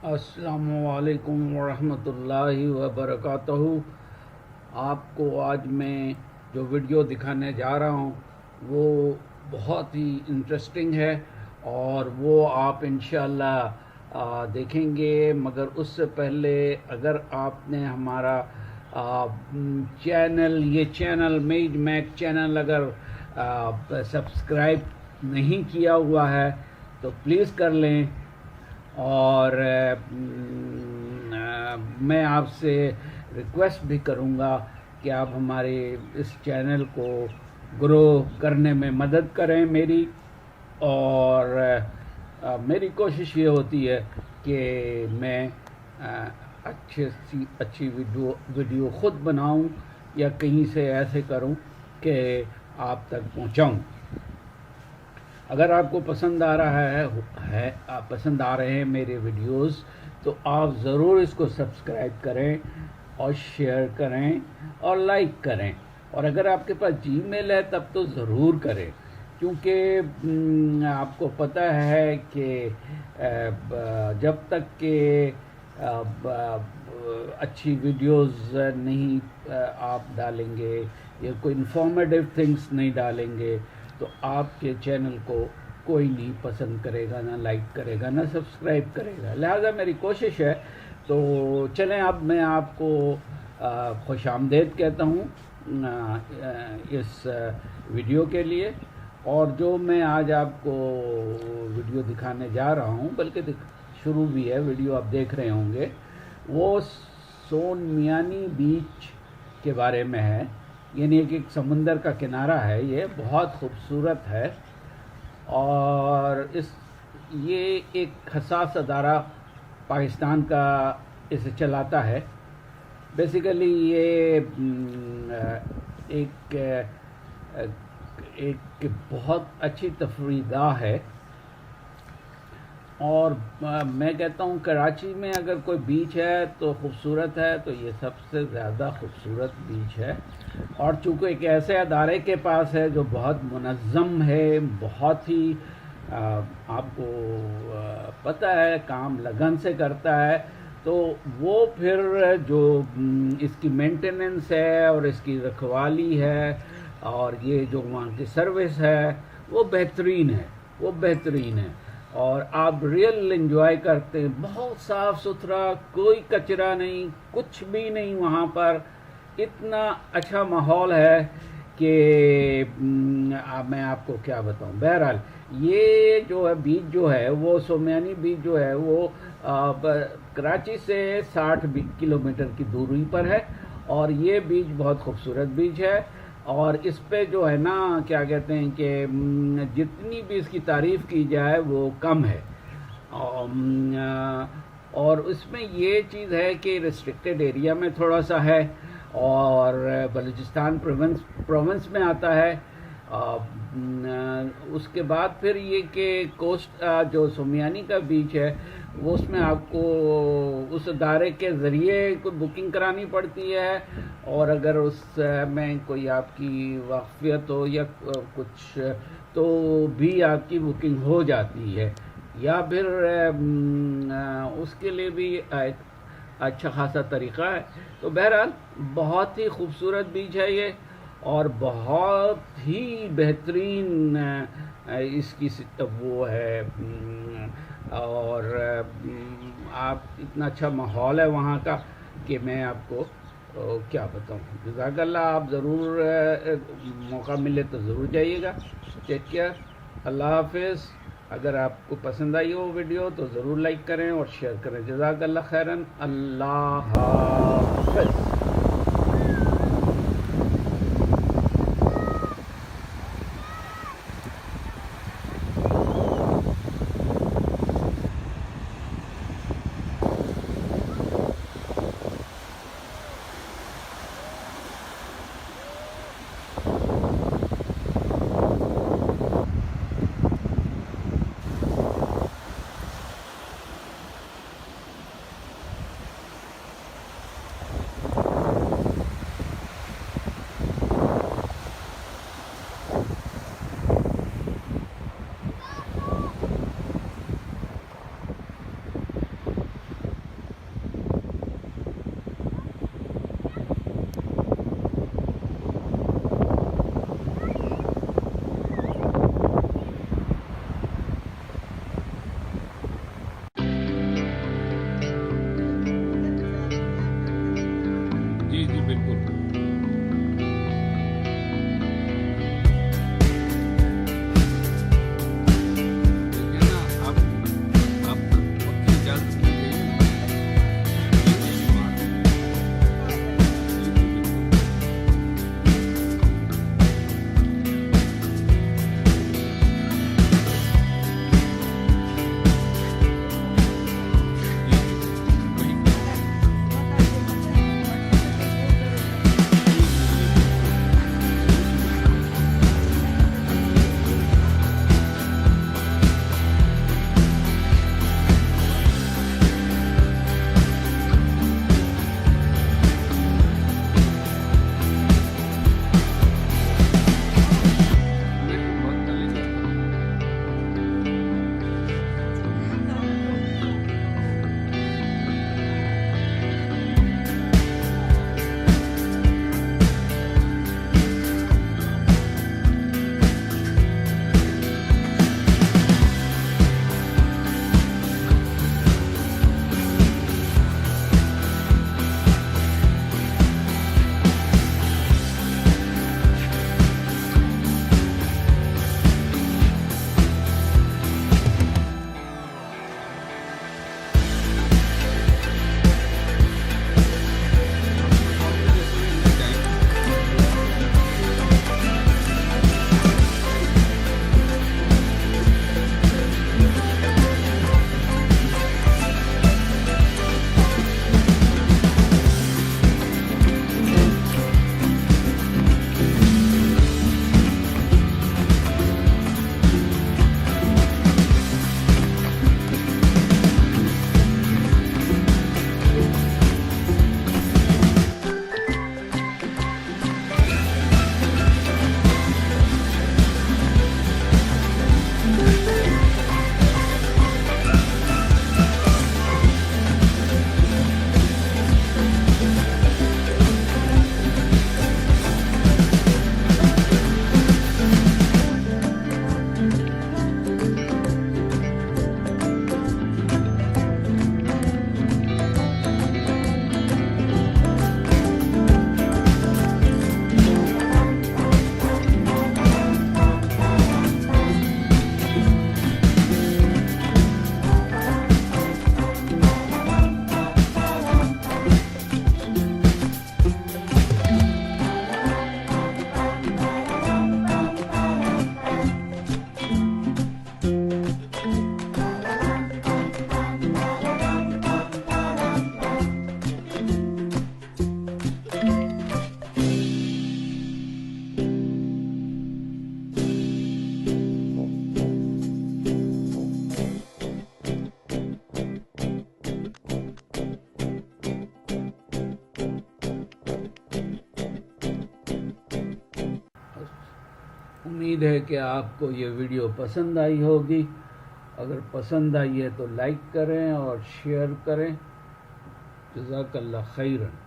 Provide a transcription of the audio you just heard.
السلام علیکم ورحمۃ اللہ وبرکاتہ۔ آپ کو آج میں جو ویڈیو دکھانے جا رہا ہوں وہ بہت ہی انٹرسٹنگ ہے اور وہ آپ انشاءاللہ دیکھیں گے، مگر اس سے پہلے اگر آپ نے ہمارا یہ چینل میج میک چینل اگر سبسکرائب نہیں کیا ہوا ہے تو پلیز کر لیں، اور میں آپ سے ریکویسٹ بھی کروں گا کہ آپ ہمارے اس چینل کو گرو کرنے میں مدد کریں میری، اور میری کوشش یہ ہوتی ہے کہ میں اچھی ویڈیو خود بناؤں یا کہیں سے ایسے کروں کہ آپ تک پہنچاؤں۔ اگر آپ کو پسند آ رہے ہیں میرے ویڈیوز تو آپ ضرور اس کو سبسکرائب کریں اور شیئر کریں اور لائک کریں، اور اگر آپ کے پاس جی میل ہے تب تو ضرور کریں، کیونکہ آپ کو پتہ ہے کہ جب تک کہ اچھی ویڈیوز نہیں آپ ڈالیں گے یا کوئی انفارمیٹیو تھنگس نہیں ڈالیں گے تو آپ کے چینل کو کوئی نہیں پسند کرے گا، نہ لائک کرے گا، نہ سبسکرائب کرے گا۔ لہٰذا میری کوشش ہے، تو چلیں اب میں آپ کو خوش آمدید کہتا ہوں اس ویڈیو کے لیے، اور جو میں آج آپ کو ویڈیو دکھانے جا رہا ہوں، بلکہ شروع بھی ہے، ویڈیو آپ دیکھ رہے ہوں گے، وہ سونمیانی بیچ کے بارے میں ہے، یعنی ایک سمندر کا کنارہ ہے، یہ بہت خوبصورت ہے، اور یہ ایک حساس ادارہ پاکستان کا اسے چلاتا ہے۔ بیسیکلی یہ ایک بہت اچھی تفریح گاہ ہے، اور میں کہتا ہوں کراچی میں اگر کوئی بیچ ہے تو خوبصورت ہے تو یہ سب سے زیادہ خوبصورت بیچ ہے، اور چونکہ ایک ایسے ادارے کے پاس ہے جو بہت منظم ہے، بہت ہی آپ کو پتہ ہے کام لگن سے کرتا ہے، تو وہ پھر جو اس کی مینٹیننس ہے اور اس کی رکھوالی ہے اور یہ جو وہاں کی سروس ہے وہ بہترین ہے، اور آپ ریئل انجوائے کرتے ہیں۔ بہت صاف ستھرا، کوئی کچرا نہیں، کچھ بھی نہیں، وہاں پر اتنا اچھا ماحول ہے کہ میں آپ کو کیا بتاؤں۔ بہرحال یہ جو ہے بیچ جو ہے وہ سومیانی بیچ جو ہے وہ کراچی سے 60 کلومیٹر کی دوری پر ہے، اور یہ بیچ بہت خوبصورت بیچ ہے، اور اس پہ جو ہے نا کیا کہتے ہیں کہ جتنی بھی اس کی تعریف کی جائے وہ کم ہے، اور اس میں یہ چیز ہے کہ ریسٹرکٹیڈ ایریا میں تھوڑا سا ہے، اور بلوچستان پروونس میں آتا ہے۔ اس کے بعد پھر یہ کہ کوسٹ جو سومیانی کا بیچ ہے وہ اس میں آپ کو اس ادارے کے ذریعے کوئی بکنگ کرانی پڑتی ہے، اور اگر اس میں کوئی آپ کی واقفیت ہو یا کچھ تو بھی آپ کی بکنگ ہو جاتی ہے، یا پھر اس کے لیے بھی ایک اچھا خاصا طریقہ ہے۔ تو بہرحال بہت ہی خوبصورت بیچ ہے یہ، اور بہت ہی بہترین اس کی وہ ہے، اور آپ اتنا اچھا ماحول ہے وہاں کا کہ میں آپ کو کیا بتاؤں۔ جزاک اللہ، آپ ضرور موقع ملے تو ضرور جائیے گا۔ ٹیک کیئر، اللہ حافظ۔ اگر آپ کو پسند آئی ہو ویڈیو تو ضرور لائک کریں اور شیئر کریں۔ جزاک اللہ خیراً، اللہ حافظ۔ امید ہے کہ آپ کو یہ ویڈیو پسند آئی ہوگی. اگر پسند آئی ہے تو لائک کریں اور شیئر کریں. جزاک اللہ خیرن.